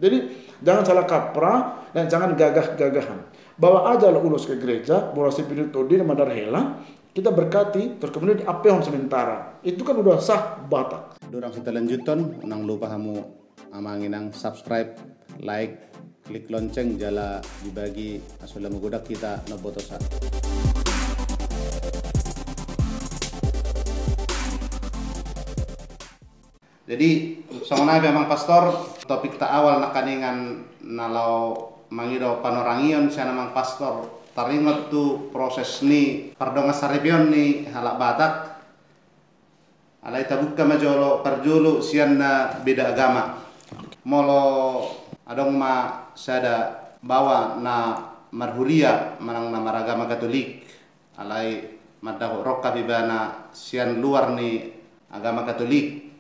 Jadi jangan salah kaprah dan jangan gagah-gagahan. Bawa aja lo ulos ke gereja, bawa spiritual di madar hela, kita berkati, terus kemudian di apeon sementara. Itu kan udah sah Batak. Dorang kita lanjutan, nang lupa kamu amangin ang subscribe, like, klik lonceng, jala dibagi asula menggodak kita nobotosa. Jadi soalnya memang pastor topik tak awal nakaningan nalau mangido panorangion siya namang pastor taringot tu proses ni pardonga saripion ni halak Batak alay tabukka majolo parjulu siyan na beda agama molo adong ma sada bawa na marhuria manang na maragama Katolik alay madaho rokka bibana siyan luar ni agama Katolik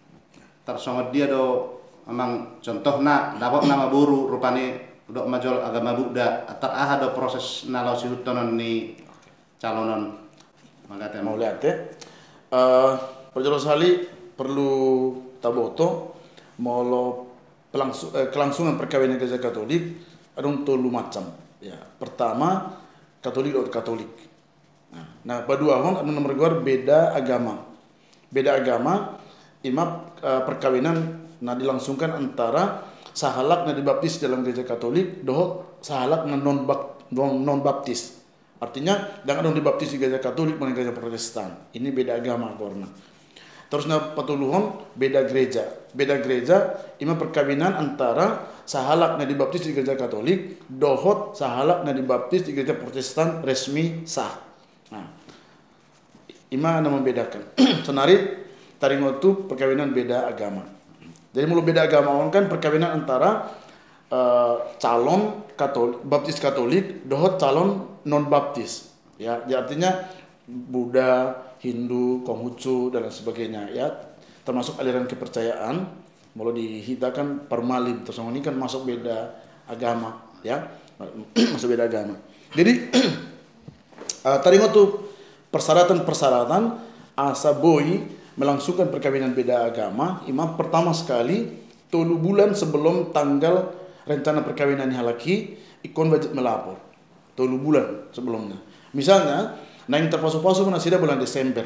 tersongod dia do memang contoh na dapat nama buru rupane udah majol agama Buddha atar do proses nalau si hutonon ni calonon mau lihat ya perjalanan sali perlu taboto molo kelangsungan perkawinan gereja Katolik ada tolu macam ya. Pertama Katolik atau Katolik. Nah kedua ada nomor beda agama imam perkawinan nah dilangsungkan antara sahalak na dibaptis dalam gereja Katolik doh sahalak na non baptis. Artinya jangan dong dibaptis di gereja Katolik dengan gereja Protestan. Ini beda agama korna. Terus na patuluhon beda gereja imam perkawinan antara sahalak na dibaptis di gereja Katolik dohot sahalak na dibaptis di gereja Protestan resmi sah. Nah, ima na membedakan. Senari taringotu perkawinan beda agama. Jadi mulu beda agama kan perkawinan antara calon Katolik, baptis Katolik, dohot calon non baptis. Ya, artinya Buddha, Hindu, Konghucu dan sebagainya ya, termasuk aliran kepercayaan. Mulu dihitakan permalim, terus ini kan masuk beda agama ya, masuk beda agama. Jadi taringotu persyaratan asa boy melangsungkan perkawinan beda agama, imam pertama sekali 3 bulan sebelum tanggal rencana perkawinan halaki ikon wajib melapor 3 bulan sebelumnya. Misalnya nah yang terpasu-pasu nasida bulan Desember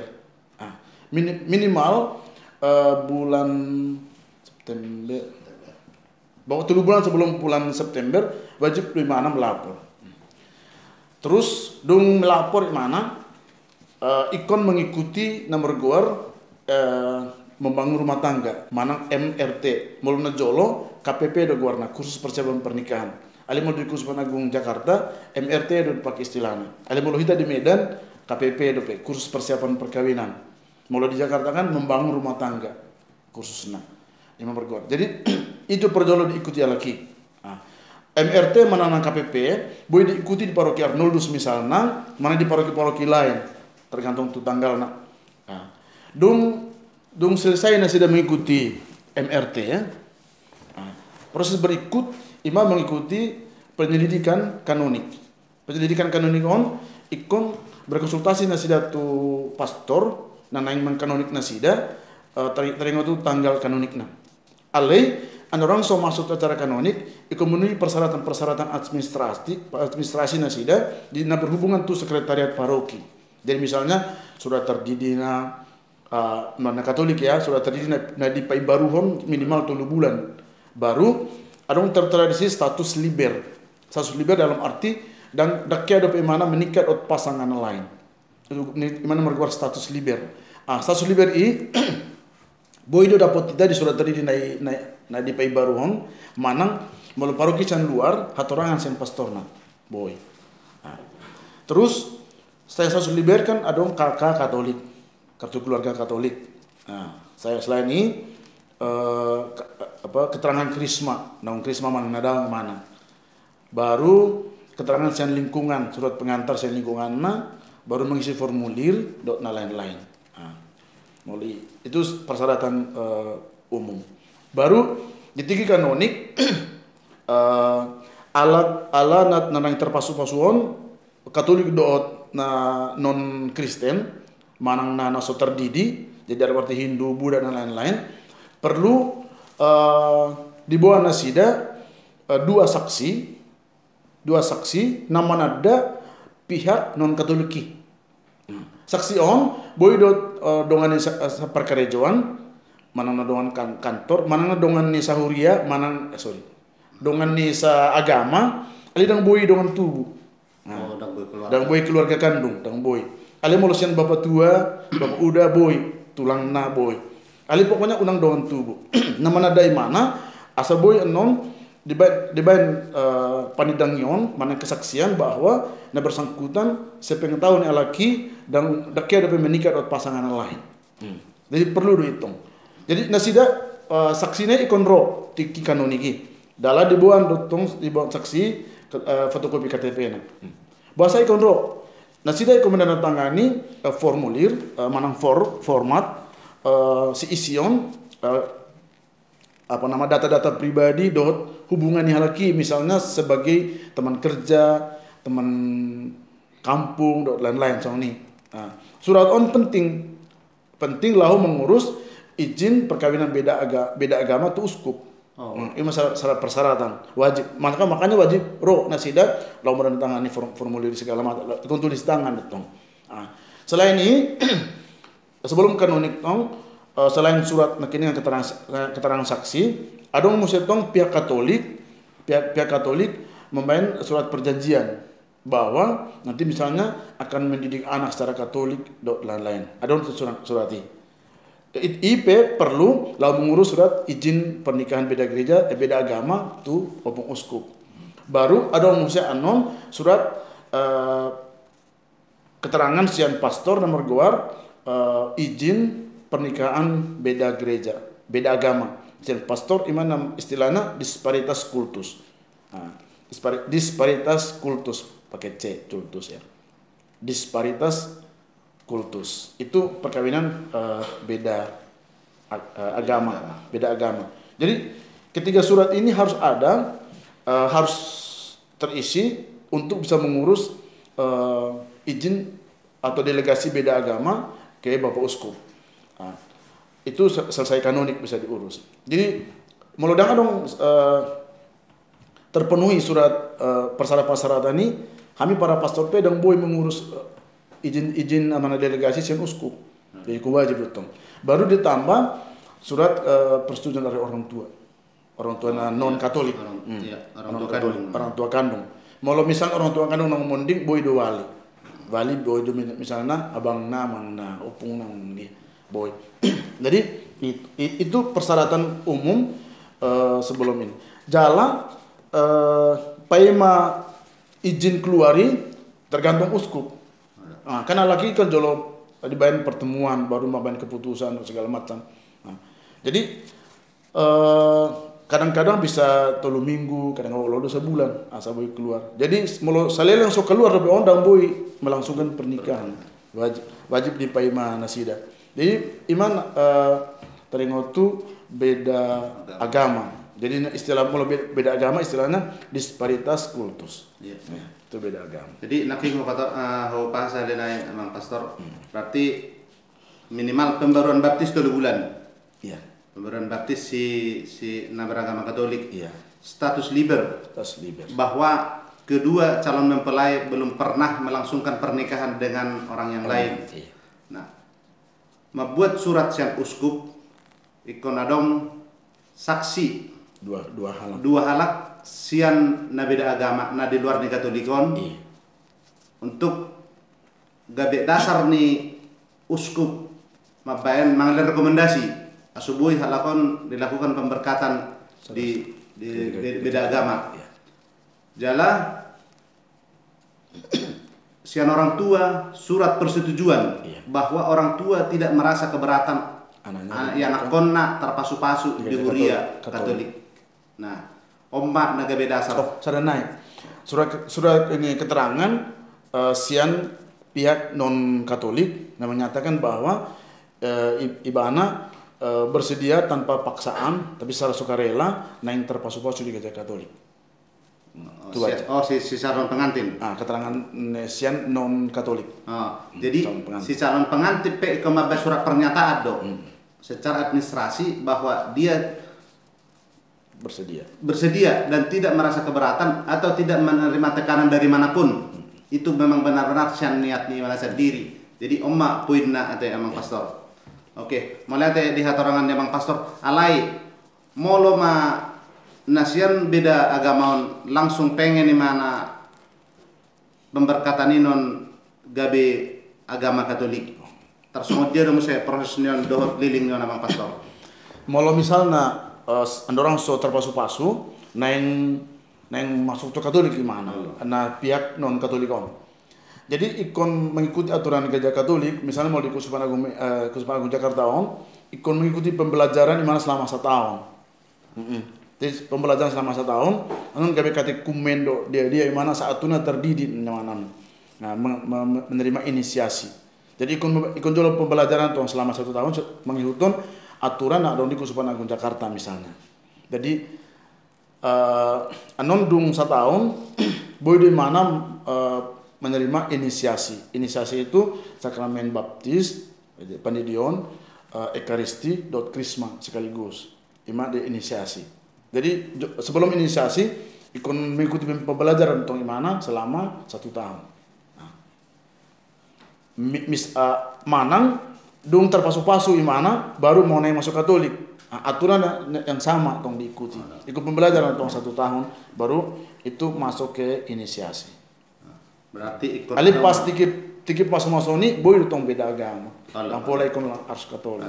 minimal bulan September bahwa 3 bulan sebelum bulan September wajib 56 melapor. Terus dong melapor mana ikon mengikuti nomor membangun rumah tangga manang MRT muluna jolo KPP do guarna kursus persiapan pernikahan ali mau di Kursus Agung Jakarta MRT do pakai istilahnya ali mau hita di Medan KPP do kursus persiapan perkawinan mulai di Jakarta kan membangun rumah tangga kursusnya lima berguar jadi itu perjolo diikuti lagi MRT mana nang KPP boleh diikuti di paroki Arnoldus misalnya mana di paroki-paroki lain tergantung tu tanggal nak Dong selesai sudah mengikuti MRT ya. Proses berikut imam mengikuti penyelidikan kanonik. Penyelidikan kanonik ikon berkonsultasi nasida tu pastor nanaing mengkanonik nasida teringat tu tanggal kanonikna. Alai orang so masuk ke acara kanonik ikon memenuhi persyaratan administrasi nasida di berhubungan tu sekretariat paroki. Jadi misalnya sudah terdiri mana Katolik ya sudah terdiri di paibaruhon minimal 3 bulan baru ada tertradisi status liber dalam arti dan daknya ada mana menikah atau pasangan lain itu mana merkuar status liber status liber ini boy itu dapat tidak di sudah terdiri di paibaruhon manang malu paroki can luar hatorangan sen pastorna boy terus setelah status liber kan ada kakak Katolik kartu keluarga Katolik. Nah, saya selain ini keterangan krisma, naung krisma mana. Baru keterangan sian lingkungan, surat pengantar sian lingkungan baru mengisi formulir na lain-lain. Nah, itu persyaratan umum. Baru di tinggi kanonik alat nanang terpasu-pasuon Katolik doot na non Kristen manang nana so terdidi jadi ada arti Hindu, Buddha dan lain-lain perlu dibawa nasida dua saksi nama nada pihak non Katoliki. Saksi on boy dongan ni perkarejoan manang na dongan kantor manang na dongan ni sahuria dongan ni sa agama ali dang boy dongan tubuh. Dang boy keluarga kandung dang boy ali molosian bapak tua bapak uda boy tulang na boy ali pokoknya unang dongan tubuh. Nama nada mana asa boy non dibain panidang yon mana kesaksian bahwa na bersangkutan sepeng tahun alaki dan dakia dapat menikah dengan pasangan lain. Jadi perlu dihitung. Jadi nasida saksinya ikon ro tiki kanoniki. Dala dibuat saksi fotokopi KTP na. Bahasa ikon ro. Nasida ikon menandatangani formulir manang format si ision data-data pribadi hubungan halaki misalnya sebagai teman kerja, teman kampung lain-lain soal ini. Surat on penting lahu mengurus izin perkawinan beda agama tu uskup. Ini masalah persyaratan wajib. Makanya wajib ro nasida lahu menandatangani formulir segala macam tulis tangan betul. Selain ini sebelum kanonik selain surat nakini keterangan saksi, ada musetong pihak Katolik membain surat perjanjian bahwa nanti misalnya akan mendidik anak secara Katolik dan lain-lain. Ada surat IP perlu lalu mengurus surat izin pernikahan beda gereja, beda agama tu opung uskup. Baru ada muset anon surat keterangan sian pastor nomor goar izin pernikahan beda gereja, beda agama. Jadi pastor iman istilahnya disparitas kultus. Disparitas kultus pakai C kultus ya. Disparitas kultus itu perkawinan beda agama, beda agama. Jadi ketiga surat ini harus ada, harus terisi untuk bisa mengurus izin atau delegasi beda agama ke Bapak Uskup. Itu selesai kanonik bisa diurus. Jadi melodang dong terpenuhi surat persyaratan ini, kami para pastor pedang boy mengurus izin amanah delegasi sen uskup. Jadi wajib betul. Baru ditambah surat persetujuan dari orang tua non Katolik, orang tua kandung. Kalau misal orang tua kandung nang monding boy do wali boy do misalnya abang mang na opung nang dia boy. Jadi itu persyaratan umum sebelum ini. Jala paima izin keluari tergantung uskup. Karena lagi kan jolo dibayar pertemuan baru mabain keputusan segala macam. Jadi kadang-kadang bisa 3 minggu, kadang-kadang udah sebulan asa boy keluar. Jadi kalau saya langsung keluar lebih ondang boy melangsungkan pernikahan. Wajib di paima nasida. Jadi iman teringotu beda agama. Jadi istilah mulai beda agama istilahnya disparitas kultus. Itu beda agama. Jadi naking mau kata bahasa lain emang pastor berarti minimal pembaruan baptis 2 bulan. Iya. Pembaruan baptis si beragama Katolik. Iya. Status liber. Bahwa kedua calon mempelai belum pernah melangsungkan pernikahan dengan orang yang lain. Iya. Nah, membuat surat sian uskup ikonadong saksi dua halak sian na beda agama na di luar ni Katolikon untuk gabe dasar ni uskup mabayan mangalir rekomendasi asubuhi halakon dilakukan pemberkatan di beda agama. Jala sian orang tua surat persetujuan bahwa orang tua tidak merasa keberatan anak konna terpasu-pasu di huria Katolik. Nah, ombak naga bedasar. Sudah naik. Surat ini keterangan sian pihak non Katolik menyatakan bahwa ibana bersedia tanpa paksaan tapi secara sukarela naik terpasu-pasu di gereja Katolik. Si calon pengantin. Keterangan sian non Katolik. Jadi si calon pengantin kemabas surat pernyataan dong. Secara administrasi bahwa dia bersedia dan tidak merasa keberatan atau tidak menerima tekanan dari manapun. Itu memang benar-benar sian niat ni merasa diri. Jadi omma puinna ate emang pastor. Oke, mulai ate di hatorangan emang pastor alai molo ma nasian beda agama langsung pengen di mana pemberkatan inon gabe agama Katolik. Tersungguh dia dong saya proses nion dohot liling nion emang pastor. Molo misalnya andorang so terpasu-pasu naing masuk ke Katolik gimana? Nah pihak non Katolik on. Jadi ikon mengikuti aturan gereja Katolik, misalnya mau di Kusuma Agung Jakarta on, ikon mengikuti pembelajaran di mana selama 1 tahun. Jadi pembelajaran selama 1 tahun, anon gabe kate kumendo dia di mana saatuna terdidik nyawanan. Nah menerima inisiasi. Jadi ikon jual pembelajaran tuh selama 1 tahun mengikuti aturan nak dong di Kusuma Agung Jakarta misalnya. Jadi anon dung 1 tahun boy di mana menerima inisiasi. Inisiasi itu sakramen baptis, pendidion, ekaristi, krisma sekaligus. Ima di inisiasi. Jadi sebelum inisiasi ikon mengikuti pembelajaran tentang imana selama 1 tahun. Manang dung terpasu-pasu imana baru mau naik masuk Katolik. Aturan yang sama tong diikuti. Ikut pembelajaran tong 1 tahun baru itu masuk ke inisiasi. Berarti ikut Ali pas tikip pas masuk ni boy tong beda agama. Yang pola ikon harus Katolik.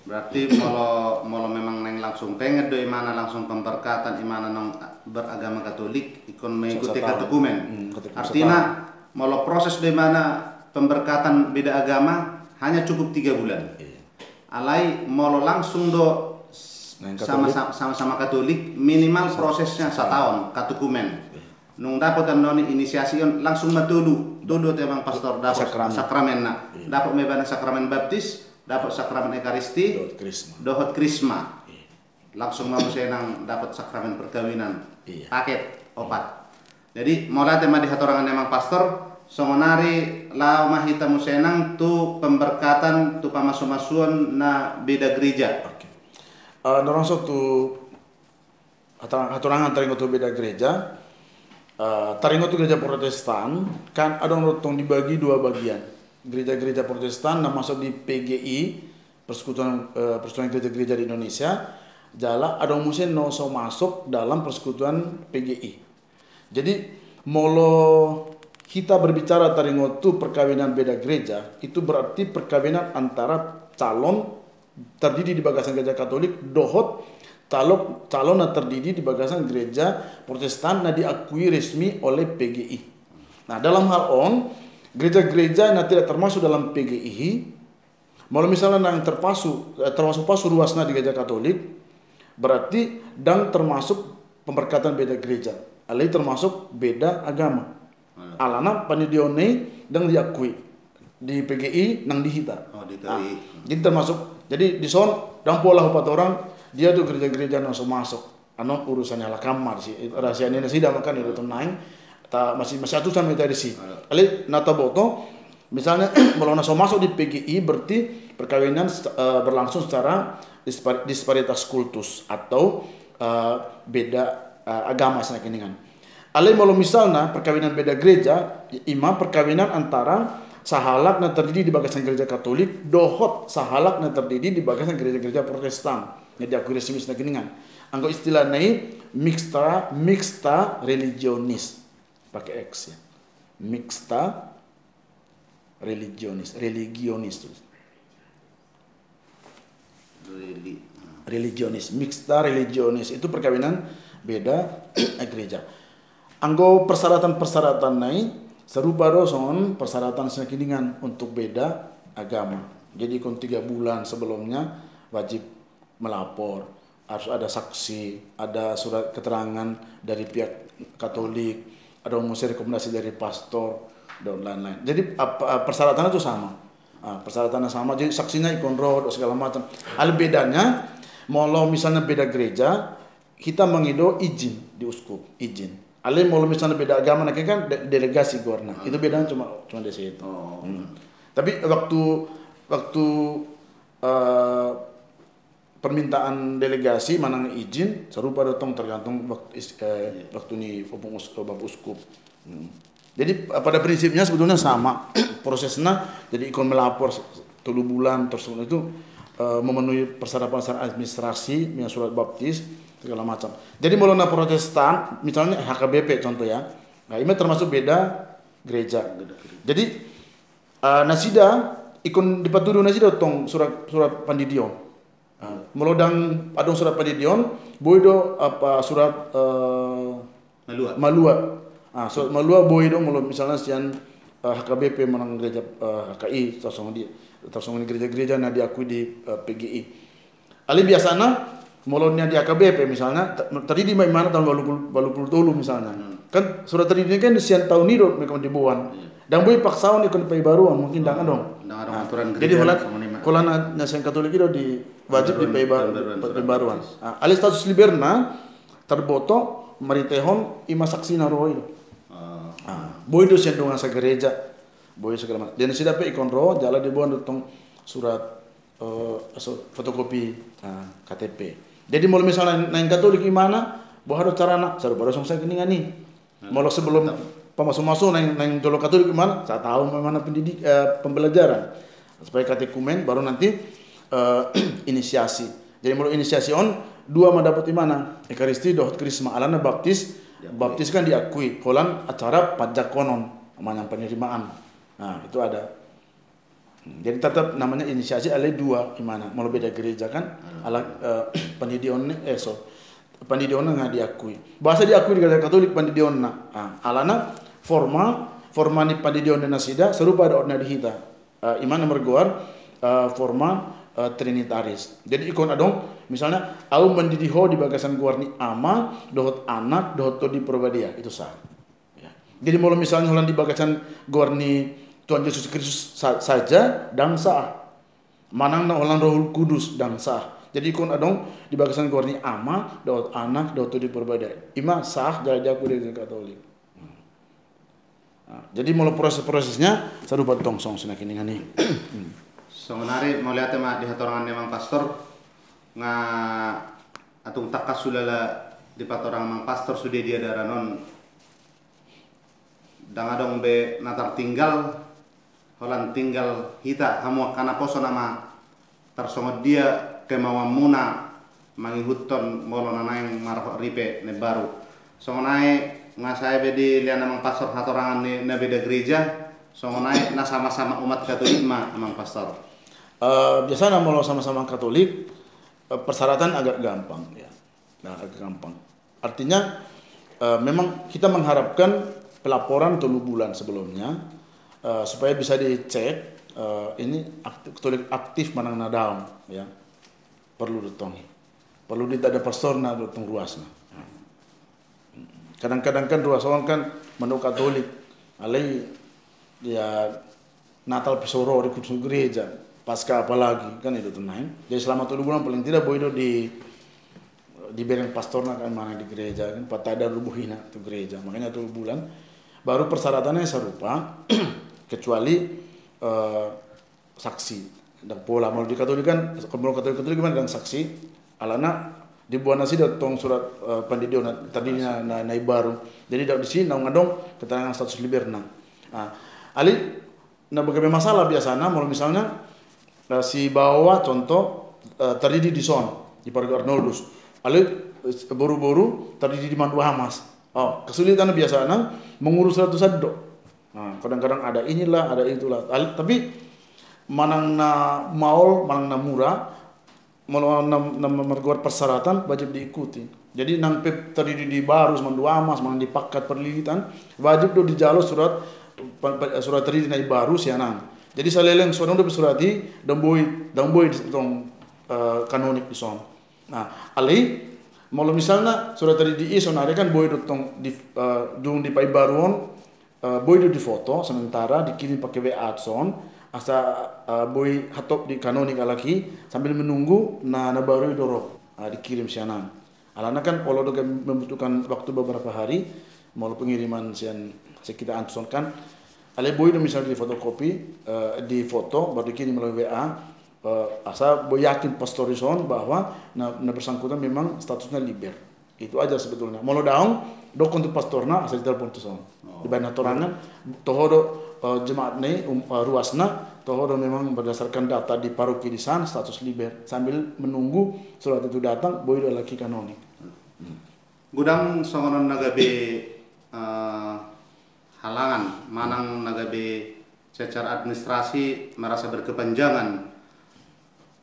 Berarti kalau memang neng langsung pengen do imana langsung pemberkatan imana nong beragama Katolik ikon mengikuti katekumen. Artinya kalau proses do imana pemberkatan beda agama hanya cukup 3 bulan. Alai mau langsung do sama Katolik minimal prosesnya 1 tahun katekumen. Nung dapat noni inisiasi langsung matudu temang pastor dapat sakramen na. Dapat mebana sakramen baptis, dapat sakramen ekaristi, dohot krisma. Langsung mau senang dapat sakramen perkawinan. Paket opat. Jadi mulai tema di hatorangan emang pastor songonari lau mahita musenang tu pemberkatan tu pamasu-masuan na beda gereja. Dorong suatu hatorangan teringat tu beda gereja. Taringot itu gereja Protestan kan ada rotong dibagi 2 bagian. Gereja-gereja Protestan yang masuk di PGI Persekutuan Gereja-Gereja di Indonesia, jala ada musim noso masuk dalam Persekutuan PGI. Jadi molo kita berbicara taringot itu perkawinan beda gereja, itu berarti perkawinan antara calon terdidik di bagasan gereja Katolik dohot calon yang terdidik di bagasan gereja Protestan yang diakui resmi oleh PGI. Nah dalam hal gereja-gereja yang tidak termasuk dalam PGI, kalau misalnya yang termasuk pasu ruasnya di gereja Katolik, berarti dan termasuk pemberkatan beda gereja, alai termasuk beda agama. Alana panidione dan diakui di PGI nang dihita. Jadi termasuk jadi di son dan pola 4 orang dia tuh gereja-gereja langsung masuk. Anon urusannya lah kamar sih. Rahasia ini sih dah makan itu naik. Masih satu sama itu sih. Kali nata boto misalnya kalau langsung masuk di PGI berarti perkawinan berlangsung secara disparitas kultus atau beda agama senakiningan. Ale kalau misalnya perkawinan beda gereja, perkawinan antara sahalak yang terdidik di bagasan gereja Katolik, dohot sahalak yang terdidik di bagasan gereja-gereja Protestan. Yang diakui resmi senakiningan. Anggo istilah ini mixta religionis. Pakai X ya. Mixta religionis. Religionis. Mixta religionis. Itu perkawinan beda gereja. Anggo persyaratan-persyaratan naik serupa doson persyaratan senakiningan untuk beda agama. Jadi kon 3 bulan sebelumnya wajib melapor, harus ada saksi, ada surat keterangan dari pihak Katolik, ada mesti rekomendasi dari pastor dan lain-lain. Jadi persyaratannya itu sama, persyaratannya sama. Jadi saksinya ikon roh segala macam. Hal bedanya, mau misalnya beda gereja, kita mengido izin di uskup, izin. Ale mau misalnya beda agama, nak kan delegasi gorna. Itu bedanya cuma di situ. Tapi waktu permintaan delegasi manang izin serupa datang tergantung waktu ni Bapak Uskup. Jadi pada prinsipnya sebetulnya sama prosesnya. Jadi ikon melapor 3 bulan terus itu memenuhi persyaratan administrasi, punya surat baptis segala macam. Jadi mulanya Protestan, misalnya HKBP contoh ya. Nah ini termasuk beda gereja. Jadi nasida ikon dipatudu nasida tong surat pandidion. Melodang adong surat pandidion, boido apa surat malua. Surat malua boido melo misalnya sian HKBP menang gereja HKI tersongon di gereja-gereja na diakui di PGI. Ali biasana molonnya di AKBP misalnya terdiri di mana tahun 2020 misalnya. Kan surat terdiri kan sian tahun ini mereka dibuan. Dan boy paksaon ikon pai baruan mungkin dang adong. Aturan Jadi kalau nasian Katolik itu di wajib di pai baruan. Ali status liberna terboto maritehon ima saksi naruh itu. Boy itu sian dongan sa gereja. Boy segala macam. Dan sida pe ikon ro jala dibuan tong surat fotokopi KTP. Jadi mau misalnya nang Katolik gimana? Bahwa ada carana, saya baru saya keningan nih. Mau sebelum masuk nang jolo Katolik gimana? Saya tahu mana pembelajaran. Supaya katekumen baru nanti inisiasi. Jadi mau inisiasi on 2 mendapat di mana? Ekaristi dohot krisma alana baptis. Baptis kan diakui. Kolan acara pajak konon, namanya penerimaan. Nah, itu ada. Jadi tetap namanya inisiasi ada 2 gimana? Mau beda gereja kan? Ala pandidionnya pandidionnya nggak diakui. Bahasa diakui di gereja Katolik pandidionnya. Alana forma ni pandidionnya nasida serupa ada ordinari hita. Iman nomor goar forma trinitaris. Jadi ikon adong misalnya au mendidiho di bagasan goar ni ama dohot anak dohot to di probadia itu sah. Ya. Jadi mau misalnya holan di bagasan goar ni Tuhan Yesus Kristus saja dan sah. Manang na holan Roh Kudus dan sah. Jadi ikon adong di bagasan goar ni ama dohot anak dohot to di probadia. Ima sah jadi aku di Katolik. Jadi mulai prosesnya saya lupa tongsong senakin ini. Sebenarnya mau lihat di hatorangan memang pastor nga atung takas sulala di patorang mang pastor sudah dia daranon dangadong be natar tinggal holan tinggal hita hamu kana poso nama tersongod dia kemauan muna mangihuton molo nanaing marho ripe ne baru songonai nga saya bedi lian namang pastor hatorangan ne beda gereja songonai na sama-sama umat Katolik amang pastor. Biasanya kalau sama-sama Katolik persyaratan agak gampang ya. Nah, agak gampang. Artinya memang kita mengharapkan pelaporan 3 bulan sebelumnya supaya bisa dicek ini Katolik aktif manang nadaum ya. Perlu ditongi. Perlu ada pastor na datang ruasna. Kadang-kadang kan ruas orang kan menu Katolik alai ya Natal Pisoro di kudus gereja. Pasca apalagi kan itu tenang. Jadi selama 3 bulan paling tidak boido di bereng pastorna kan mana di gereja kan patada rubuhina itu gereja. Makanya 3 bulan baru persyaratannya serupa kecuali saksi dan pola mau di Katolik kan kalau Katolik gimana dan saksi alana dibuat nasi datang surat pandidion tadinya naik baru. Jadi di sini ngadong keterangan status liberna. Ali bagaimana masalah biasanya kalau misalnya si bawa contoh terdiri di son di Pargo Arnoldus, lalu buru-buru terdiri di Mandu Hamas. Kesulitan biasanya mengurus suatu sado. Kadang-kadang ada inilah, ada itulah. Tapi manang na maul, manang na murah, malah na merguat persyaratan wajib diikuti. Jadi nang pep terdiri di Barus, Mandu Hamas, manang di Pakat Perlilitan, wajib do di jalur surat terdiri di Barus ya nang. Jadi saleleng suara udah bersurati dan boy tong kanonik di son. Nah, alai mau misalnya surat tadi di ison ada kan boy tong di dung di pai baruon boy di foto sementara dikirim pakai WA son asa boy hatop di kanonik alaki sambil menunggu na baru doro dikirim sianan. Alana kan kalau membutuhkan waktu beberapa hari mau pengiriman sian kita antuskan. Ale boy misalnya di fotokopi, di foto baru dikirim melalui WA, asa yakin pastor ison bahwa na bersangkutan memang statusnya liber. Itu aja sebetulnya. Molo daong dok untuk pastorna asal ditelepon tu son. Di bana torangan tohodo jemaat ni ruasna tohodo memang berdasarkan data di paroki di sana status liber sambil menunggu surat itu datang boy lagi kanonik. Gudang songonon nagabe halangan manang nagabe secara administrasi merasa berkepanjangan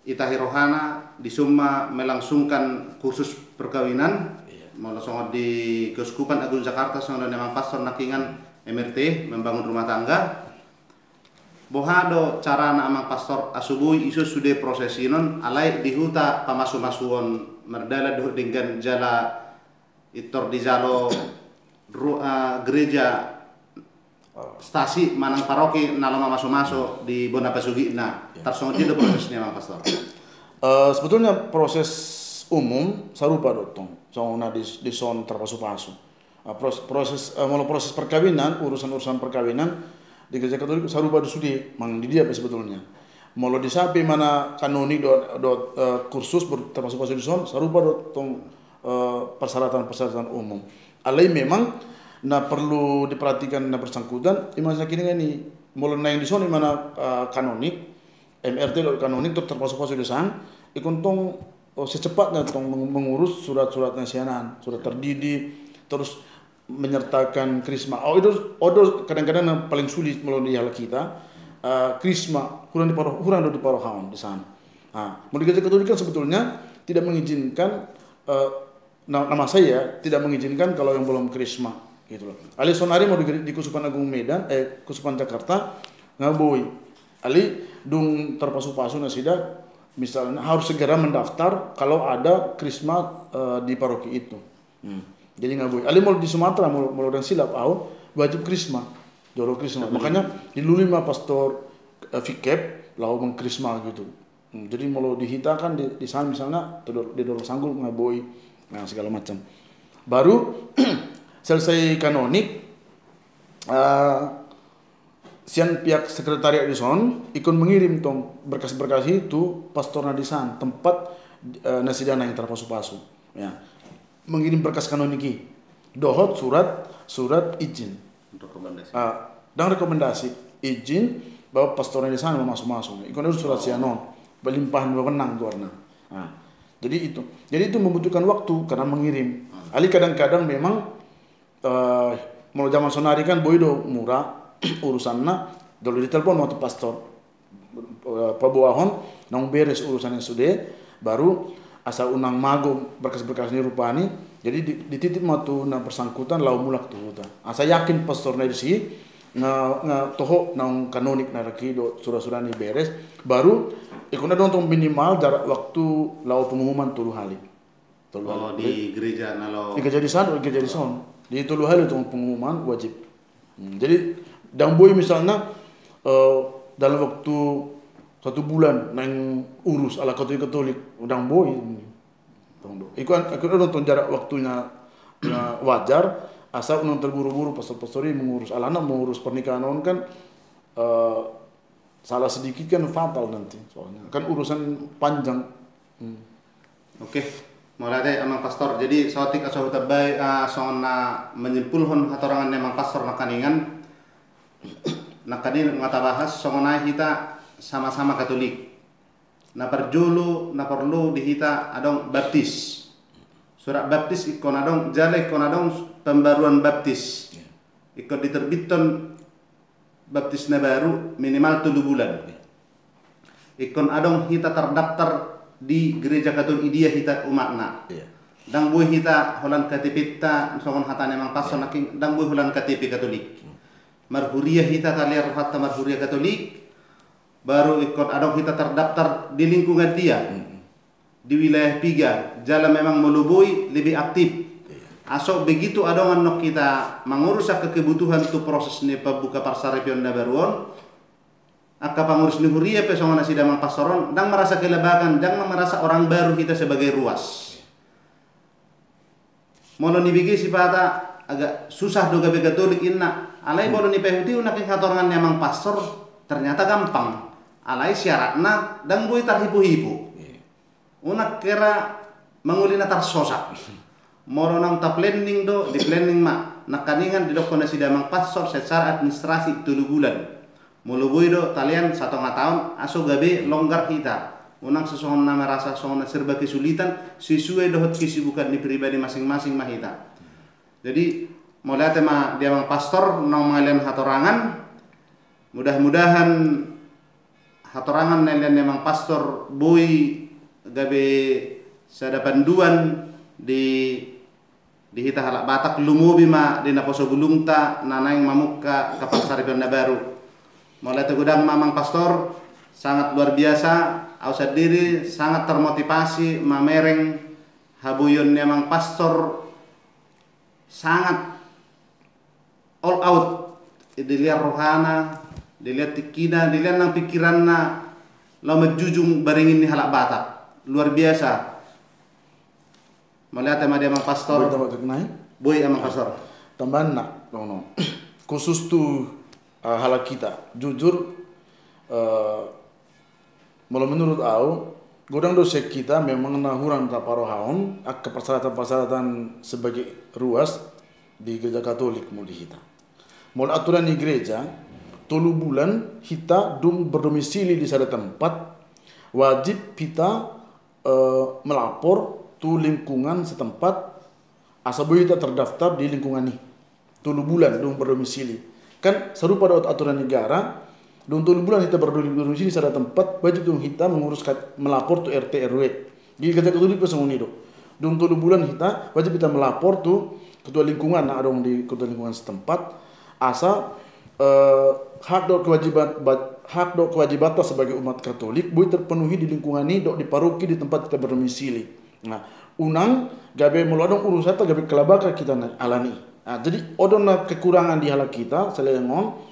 itahi rohana di Summa melangsungkan kursus perkawinan malah songot di Keuskupan Agung Jakarta songot memang pastor nakingan MRT membangun rumah tangga bohado cara amang pastor asubui isu sudah prosesinon alai dihuta pamasu-masuon merdala dengan jala itor di jalo gereja stasi manang paroki nalama masuk di Bona Pasugina tarsongot itu prosesnya amang pastor. Sebetulnya proses umum sarupa dotong songona di son terpasu-pasu. Proses perkawinan, urusan perkawinan di gereja Katolik sarupa sudi mang di dia sebetulnya. Molo di sapi mana kanoni kursus terpasu-pasu di son sarupa dotong persyaratan umum. Alai memang na perlu diperhatikan na bersangkutan masa kini ini molo na yang di son mana kanonik MRT kanonik terpasu-pasu di sana ikon tong secepatnya tong mengurus surat-surat nasianan, surat terdidi, terus menyertakan krisma. Itu kadang-kadang yang paling sulit melalui hal kita, krisma kurang di parohaon di sana. Mau gereja Katolik kan sebetulnya tidak mengizinkan nama saya tidak mengizinkan kalau yang belum krisma gitu loh. Ali sonari mau di Keuskupan Agung Medan, Keuskupan Jakarta ngaboi. Ali dung terpasu-pasu nasida misalnya harus segera mendaftar kalau ada krisma di paroki itu. Jadi nggak boleh. Ali mau di Sumatera, mau dan silap, wajib krisma, joro krisma. Makanya diluli mah pastor Fikep, lau mengkrisma gitu. Jadi mau dihitakan di sana misalnya, di dorong sanggul nggak boleh, nah segala macam. Baru selesai kanonik, sian pihak sekretariat di son ikut mengirim tong berkas-berkas itu pastor nadisan tempat nasidana yang terpasu-pasu ya mengirim berkas kanoniki dohot surat izin dan rekomendasi izin bahwa pastor nadisan mau masuk-masuk ikut itu surat sianon berlimpahan wewenang warna jadi itu membutuhkan waktu karena mengirim ali kadang-kadang memang mau zaman sonari kan boido murah urusannya dulu ditelepon waktu pastor pabuahon nang beres urusannya sudah baru asal unang mago berkas-berkas ini rupani jadi dititip matu na bersangkutan lau mulak tuh asa yakin pastornya di sini na toho nang kanonik na rakido surah-surah ini beres baru ikutnya dong minimal jarak waktu lau pengumuman tulu halik di gereja di gereja di sana di tulu halik itu pengumuman wajib jadi dan boy misalnya dalam waktu 1 bulan nang urus ala Katolik udang boy ikut nonton jarak waktunya wajar asal nonton terburu-buru pastor-pastor ini mengurus alana mengurus pernikahan on kan salah sedikit kan fatal nanti soalnya kan urusan panjang. Oke. Mulai amang pastor jadi sotik asal tabai sona menyimpulkan hatorangan emang pastor nakaningan nakadin ngata bahas songonai kita sama-sama Katolik. Na perlu dihita adong baptis. Surat baptis ikon adong jale ikon adong pembaruan baptis. Ikon diterbitkan baptisnya baru minimal 7 bulan. Ikon adong hita terdaftar di gereja Katolik dia hita umatna. Dang buih hita holan KTP ta songon hatane mang pastor naking dang buih holan KTP Katolik. Marhuriah kita taliar hatta marhuriah Katolik baru ikut adong kita terdaftar di lingkungan dia di wilayah Piga jalan memang melubui lebih aktif asok begitu adongan nok kita mengurus kebutuhan tu proses ni pembuka parsaripion da baruon akka pengurus ni huriah pesongan sidamang pastoron dan merasa kelebakan dan merasa orang baru kita sebagai ruas mono nibigi sipata agak susah doga be Katolik inna alai bodo ni pehuti unakin katorangan emang pastor ternyata gampang alai syaratna dan bui tarhipu-hipu. Unak kira mangulina tarsosa. Moro nang ta planning do di planning ma nakaningan di dokona sidamang pastor secara administrasi 3 bulan. Mulubui do talian 1,5 tahun aso gabe longgar kita. Unang sesuatu nama rasa soalnya serba kesulitan sesuai dohot kesibukan di pribadi masing-masing mahita. Jadi mulai tema dia mang pastor nang malian hatorangan. Mudah-mudahan hatorangan nalian memang pastor boy gabe sada panduan di hita halak Batak lumubi ma di naposo bulungta nanaing mamukka kapal saripanda baru. Mulai tegudang mamang pastor sangat luar biasa. Ausad diri sangat termotivasi mamereng habuyon memang pastor sangat all out dilihat rohana dilihat tikina dilihat nang pikiranna lama jujung baringin ni halak Batak luar biasa melihat tema dia memang pastor boy emang pastor tambahan nak no. Khusus tu halak kita jujur Malah menurut aku, godang dosa kita memang nahuran taparohaon ke persyaratan-persyaratan sebagai ruas di gereja Katolik mau kita. Mulai aturan di gereja, 3 bulan kita berdomisili di sada tempat, wajib kita melapor tu lingkungan setempat asal kita terdaftar di lingkungan ini. 3 bulan berdomisili. Kan serupa dengan aturan negara. Untuk bulan kita berdomisili di sana tempat wajib dong kita mengurus melapor tu RT RW. Di gereja Katolik pesangon itu. Untuk bulan kita wajib kita melapor tu ketua lingkungan nak dong di ketua lingkungan setempat asa hak do kewajiban sebagai umat Katolik boleh terpenuhi di lingkungan ini dok di paroki di tempat kita berdomisili. Nah, unang gabe meladong urusan ta gabe kelabaka kita alani. Nah, jadi odon kekurangan di halak kita selengon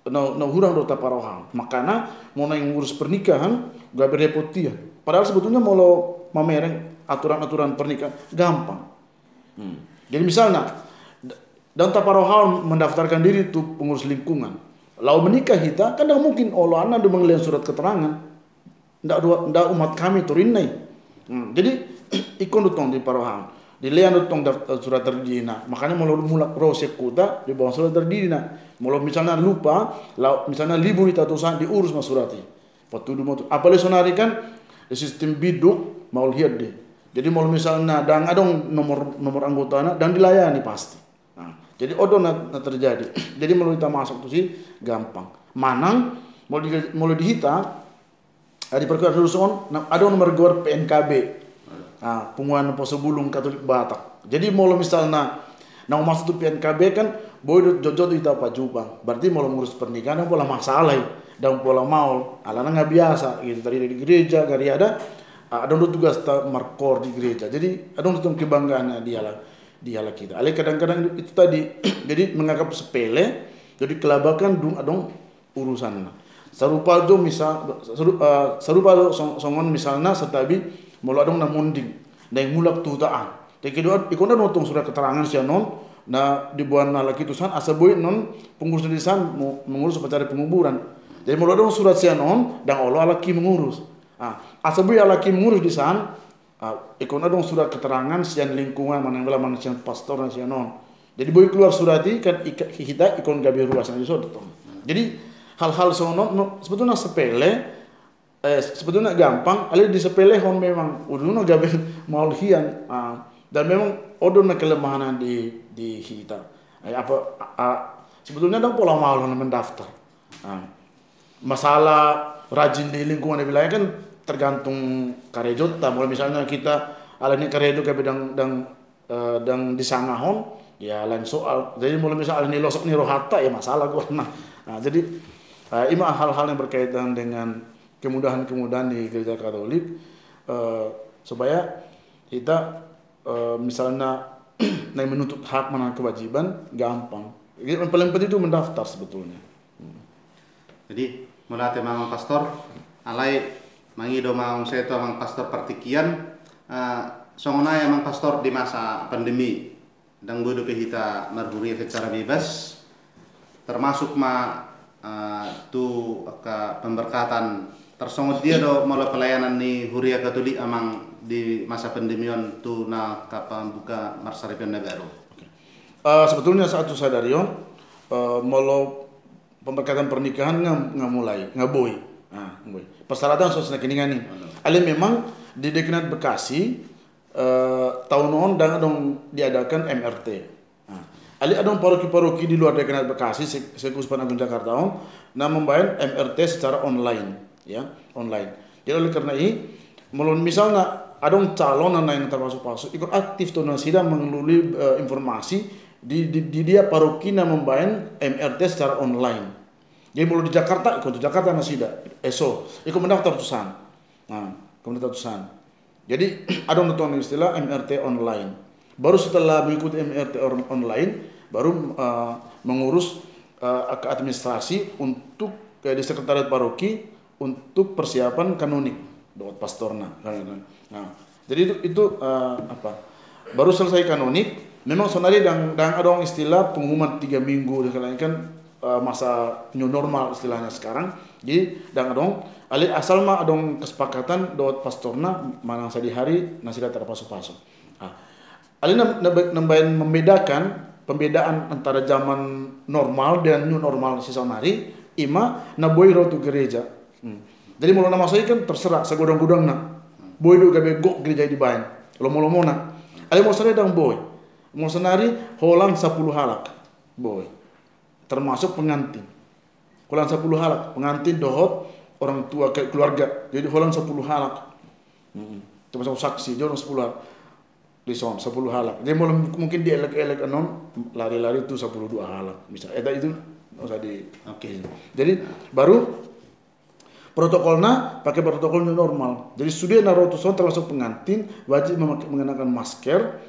no hurang do taparohang. Makanya mau yang ngurus pernikahan gak berrepotian. Padahal sebetulnya mau mamereng aturan-aturan pernikahan gampang. Jadi misalnya dan taparohang mendaftarkan diri tuh pengurus lingkungan. Lalu menikah kita kan tidak mungkin Allah anak do menglihat surat keterangan. Ndak umat kami turinai. Jadi ikon dutong di parohang. Dilihat dutong surat terdina. Makanya mulak prosek kuda di bawah surat terdina. Kalau misalnya lupa, misalnya libur itu tulisan diurus mas surati. Patudu mau apalagi sonari kan sistem biduk mau lihat deh. Jadi mau misalnya dan ada nomor anggotanya dan dilayani pasti. Nah, jadi odon terjadi. Jadi mau kita masuk tuh sih gampang. Manang mau dihita di perkara dusun ada nomor gor PNKB. Nah, penguatan Posebulung Katolik Batak. Jadi mau misalnya nang masuk tuh PNKB kan boy jojo itu apa jubang. Berarti mau ngurus pernikahan dan pola masalah dan pola maul. Alana nggak biasa gitu tadi di gereja gari ada tugas markor di gereja. Jadi ada untuk kebanggaan di halak kita. Ale kadang-kadang itu tadi jadi menganggap sepele jadi kelabakan adong urusan. Serupa do misal serupa do songon misalnya setabi mau adong namunding dan mulak tutaan. Tapi kedua ikon ada notong surat keterangan si non na dibuat laki tusan asaboy non pengurus di sana mengurus upacara penguburan. Jadi mau ada surat si non dan Allah laki mengurus. Asaboy laki mengurus di sana ikon ada surat keterangan sian lingkungan mana yang sian pastor dan sian non. Jadi boy keluar surat ini kan kita ikon gabe ruasan di sana. Jadi hal-hal sono sebetulnya sepele sebetulnya gampang, ale di sepele hon memang udah gabe mau hian dan memang odon kelemahan di kita. Sebetulnya ada pola malu mendaftar. Masalah rajin di lingkungan di wilayah kan tergantung karejot. Mulai misalnya kita alani karejo ke dan di sangahon, ya lain soal. Jadi mulai misalnya alani losok ni rohata ya masalah gua. Nah, jadi ini hal-hal yang berkaitan dengan kemudahan-kemudahan di gereja Katolik supaya kita misalnya menuntut hak mana kewajiban gampang. Yang paling penting itu mendaftar sebetulnya. Jadi mulai memang pastor alai mangido mang seto mang pastor partikian songona emang pastor di masa pandemi dan bodo kita marhuri secara bebas termasuk tu ke pemberkatan tersongot dia do mulai pelayanan ni Huria Katolik amang di masa pandemion tu na kapan buka marsaripion na baru. Sebetulnya saat itu sadari molo pemberkatan pernikahan nggak mulai nggak boy. Persyaratan sosial keningan nih. Ali memang di Deknat Bekasi tahun on dan dong diadakan MRT. Ali adong paroki-paroki di luar Deknat Bekasi, Sekuspan Agung Jakarta nah membayar MRT secara online, ya online. Jadi oleh karena ini, misalnya adong calon yang termasuk ikut aktif tuh sidang mengeluli informasi di dia paroki na membayar MRT secara online. Jadi mulai di Jakarta, ikut di Jakarta nasida, ikut mendaftar tusan. Nah, kemudian tusan. Jadi ada nonton istilah MRT online. Baru setelah mengikuti MRT online, baru mengurus ke administrasi untuk di sekretariat paroki untuk persiapan kanonik buat pastorna. Nah, jadi itu apa? Baru selesai kanonik, memang sebenarnya dan ada istilah pengumuman 3 minggu, kan masa new normal istilahnya sekarang. Jadi dan adong ali asal mah adong kesepakatan dot pastorna manang sadi hari nasida terpasuk-pasuk. Ali nambahin membedakan pembedaan antara zaman normal dan new normal sisa hari ima na boy rotu gereja. Jadi mau nama saya kan terserah segudang-gudang na boy do gabe go gereja di bayan. Lomo-lomo na. Ali mau sare dang boy. Mau senari holang 10 halak boy. Termasuk pengantin. Holang 10 halak, pengantin dohot orang tua keluarga. Jadi holang 10 halak. Termasuk saksi, dia orang 10 halak. Di son 10 halak. Jadi mungkin dielek-elek anon lari-lari itu 12 halak. Misalnya itu usah di Jadi baru protokolnya pakai protokol normal. Jadi sudah narotuson termasuk pengantin wajib mengenakan masker.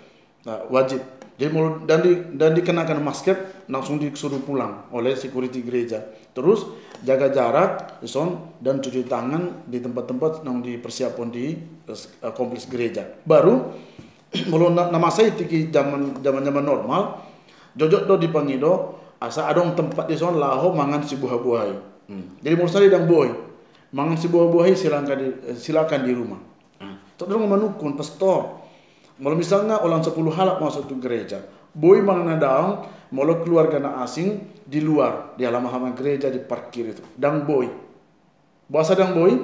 Nah, wajib. Jadi dan dikenakan masker langsung disuruh pulang oleh security gereja. Terus jaga jarak, dan cuci tangan di tempat-tempat yang dipersiapkan di kompleks gereja. Baru mulu nama saya tiki zaman normal, jojok do dipangido asa adong tempat di son laho mangan si buah-buahi. Jadi mulu saya dang boy mangan si buah-buahi silakan di rumah. Terus dong manukun pastor. Kalau misalnya orang 10 halak masuk ke gereja, boy mangan daang, malah keluarga asing di luar, di halaman gereja di parkir itu. Dang boy. Bahasa dang boy,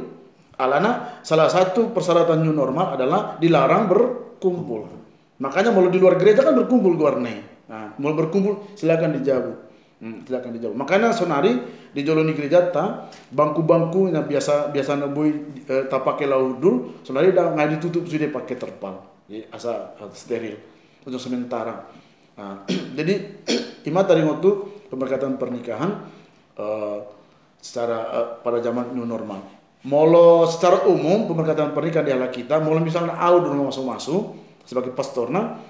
alana salah satu persyaratan new normal adalah dilarang berkumpul. Makanya malah di luar gereja kan berkumpul guarnai. Nah, mau berkumpul silakan dijauh. Silakan dijauh. Makanya sonari di joloni gereja ta bangku-bangku yang biasa boy tak pakai laudul, sonari dah nggak ditutup sudah pakai terpal. Jadi asa steril untuk sementara. Jadi ima tadi waktu pemberkatan pernikahan secara pada zaman new normal. Molo secara umum pemberkatan pernikahan di ala kita, molo misalnya dulu masuk sebagai pastorna,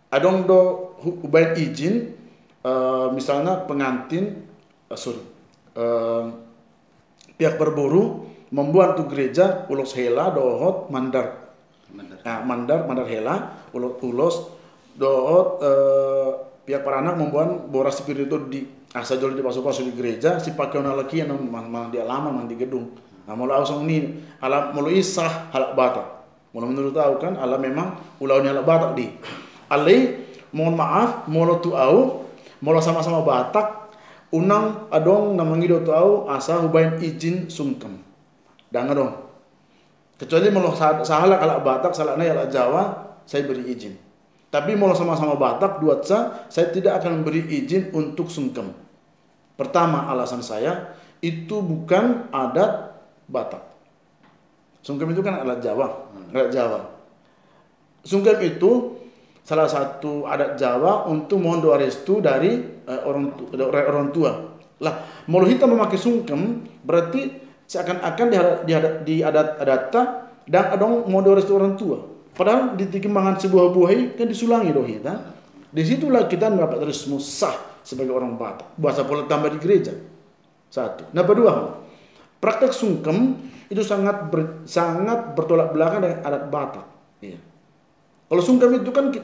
adong do ubain izin misalnya pengantin pihak berburu membuat tu gereja ulos hela dohot mandar. Mandar hela ulos dohot pihak para anak membuat boras spiritual di asa jol di pasuk-pasuk di gereja si pakai orang laki yang mang di alaman mang di gedung. Nah mula ausong ni ala mula isah halak batak. Mula menurut tahu kan ala memang ulaunya halak batak di. Alai mohon maaf mula tu au mula sama-sama batak unang adong namangido tu au asa hubain izin sungkem. Dangan dong. Kecuali mau sahalak alak Batak, salaknya alak Jawa, saya beri izin. Tapi mau sama-sama Batak, saya tidak akan memberi izin untuk sungkem. Pertama alasan saya, itu bukan adat Batak. Sungkem itu kan adat Jawa, Sungkem itu salah satu adat Jawa untuk mohon doa restu dari orang tua. Lah, mau kita memakai sungkem berarti seakan-akan di adat-adata dan adong modal restu orang tua. Padahal di tikimbangan sebuah buah kan disulangi doh kita. Disitulah kita mendapat resmu sah sebagai orang Batak. Bahasa pola tambah di gereja. Satu. Nah kedua, praktek sungkem itu sangat bertolak belakang dengan adat Batak. Iya. Kalau sungkem itu kan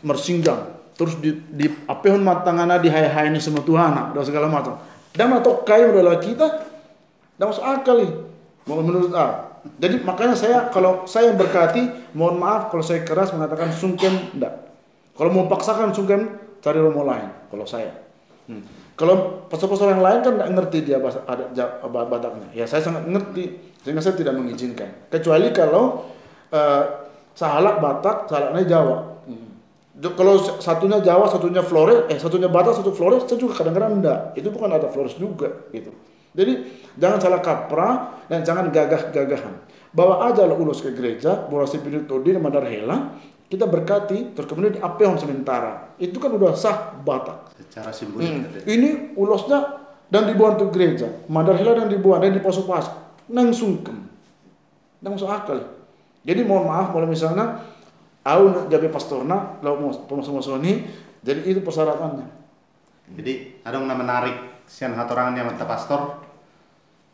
mersinggang, terus di apehon matangana di hai-hai ini semua Tuhan dan segala macam. Dan atau kayu adalah kita Tidak masuk akal nih. Menurut Jadi makanya kalau saya berkati, mohon maaf kalau saya keras mengatakan sungkem, enggak. Kalau mau paksakan sungkem, cari romo lain. Kalau saya. Kalau pastor-pastor yang lain kan enggak ngerti dia Bataknya. Ya saya sangat ngerti, sehingga saya tidak mengizinkan. Kecuali kalau sahalak Batak, sahalaknya Jawa. Kalau satunya Jawa, satunya Flores, satunya Batak, satu Flores, saya juga kadang-kadang enggak. Itu bukan ada Flores juga, gitu. Jadi jangan salah kaprah dan jangan gagah-gagahan. Bawa aja lah ulos ke gereja, bawa spiritual di Mandar Hela, kita berkati, terus kemudian diapehon sementara. Itu kan udah sah Batak. Secara simbolik. Ini ulosnya dan dibawa ke gereja, Mandar Hela dan dibawa dan dipasuk-pasuk, nang sungkem, nang masuk akal. Jadi mohon maaf kalau misalnya, aku jadi pastorna, lalu mau masuk ini, jadi itu persyaratannya. Jadi ada yang menarik, sian hatorangan yang mata pastor.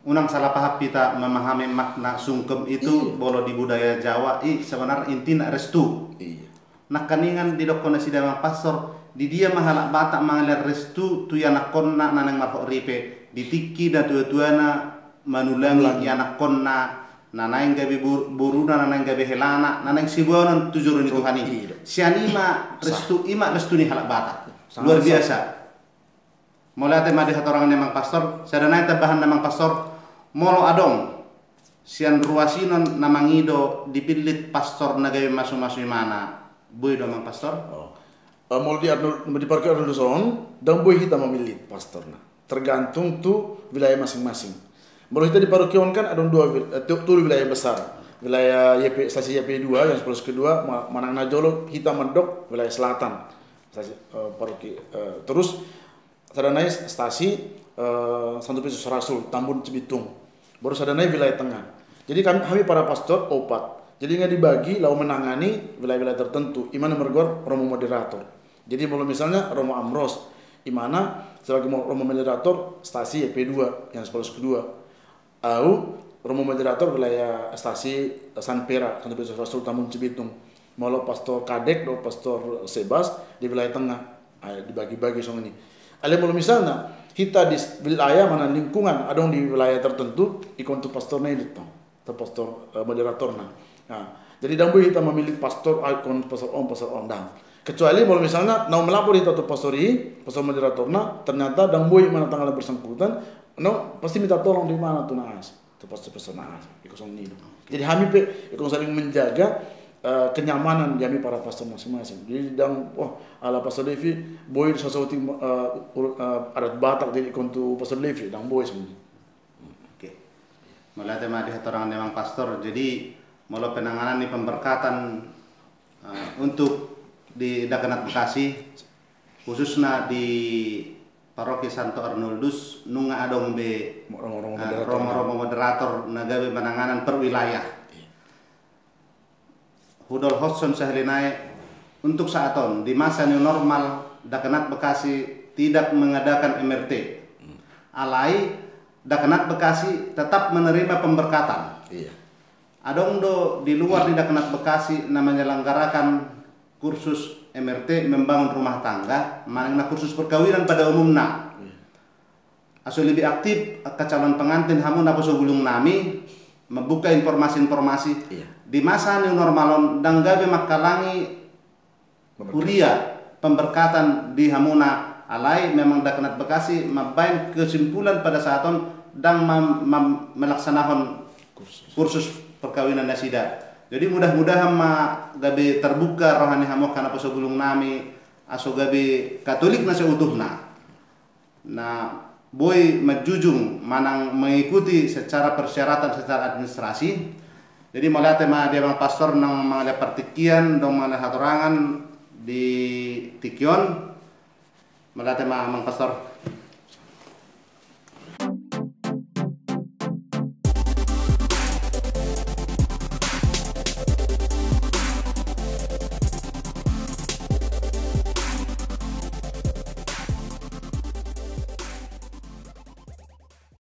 Unang salah paham kita memahami makna sungkem itu bolo di budaya Jawa sebenarnya intinya restu. Nak kaningan di dokona sidang pastor di dia mahalak Batak mangalir restu tu yana konna nanang marho ripe ditiki dan tua-tuana manulangi yana konna nanang gabe buruna nanang gabe helana nanang sibuanan tujurun itu hani. Sianima restu ni halak Batak. Luar biasa. Mulai madi hatorangan memang pastor, sadana tambahan memang pastor, molo adong, sian ruasinon namangido dipilit pastor nagay masu-masu mana, boy memang pastor. Mau dipakai Arnold Son, dan boy kita memilih pastorna, tergantung tu wilayah masing-masing. Kalau kita di parokion kan ada dua wilayah besar, wilayah stasi YP 2 yang sebelah kedua, Manang Najolo, kita mendok wilayah selatan, stasi paroki, terus sadanai stasi Santo Petrus Rasul Tambun Cibitung, baru sadanai wilayah tengah. Jadi kami para pastor opat. Jadi nggak dibagi lalu menangani wilayah-wilayah tertentu. Imana mergor romo moderator. Jadi kalau misalnya romo Amros, imana sebagai romo moderator stasi EP2 yang sebelah kedua. Au romo moderator wilayah stasi San Pera Santo Petrus Rasul Tambun Cibitung. Malah pastor Kadek atau pastor Sebas di wilayah tengah. Dibagi-bagi soal ini. Ale kalau misalnya kita di wilayah mana lingkungan ada di wilayah tertentu ikut untuk pastornya itu atau pastor moderatornya. Nah, jadi dambu kita memilih pastor ikon pastor om dang. Kecuali kalau misalnya mau melapor itu atau pastor moderatornya ternyata dambu mana tanggal bersangkutan, pasti minta tolong di mana tuh naas, itu pastor naas ikut ini. Jadi kami ikut saling menjaga kenyamanan kami para pastor masing-masing. Jadi ala pastor Levi boy sesuatu adat Batak jadi kontu pastor Levi dan boy semua. Oke. Mulai tema di hatorangan memang pastor. Jadi mulai penanganan di pemberkatan untuk di Daganat Bekasi khususnya di Paroki Santo Arnoldus nunga adong be romo moderator nagabe penanganan per wilayah. Hudol Hodson Sahlinai untuk saat on di masa new normal Daganat Bekasi tidak mengadakan MRT. Alai Daganat Bekasi tetap menerima pemberkatan. Adong do di luar di Daganat Bekasi namanya menyelenggarakan kursus MRT membangun rumah tangga, mana kursus perkawinan pada umumnya. Aso lebih aktif ke calon pengantin hamun apa sebelum nami membuka informasi-informasi. Di masa new normalon dan gabe makalangi kuliah pemberkatan di Hamuna alai memang Daganat Bekasi mabain kesimpulan pada saat on dan melaksanakan kursus perkawinan nasida. Jadi mudah-mudahan gabe terbuka rohani hamok karena sebelum nami aso gabe Katolik nasi utuhna. Nah, boy majujung manang mengikuti secara persyaratan secara administrasi. Jadi mulai tema dia bang pastor nang mengalih pertikian dong mengalih hatorangan di Tikion mulai tema bang pastor.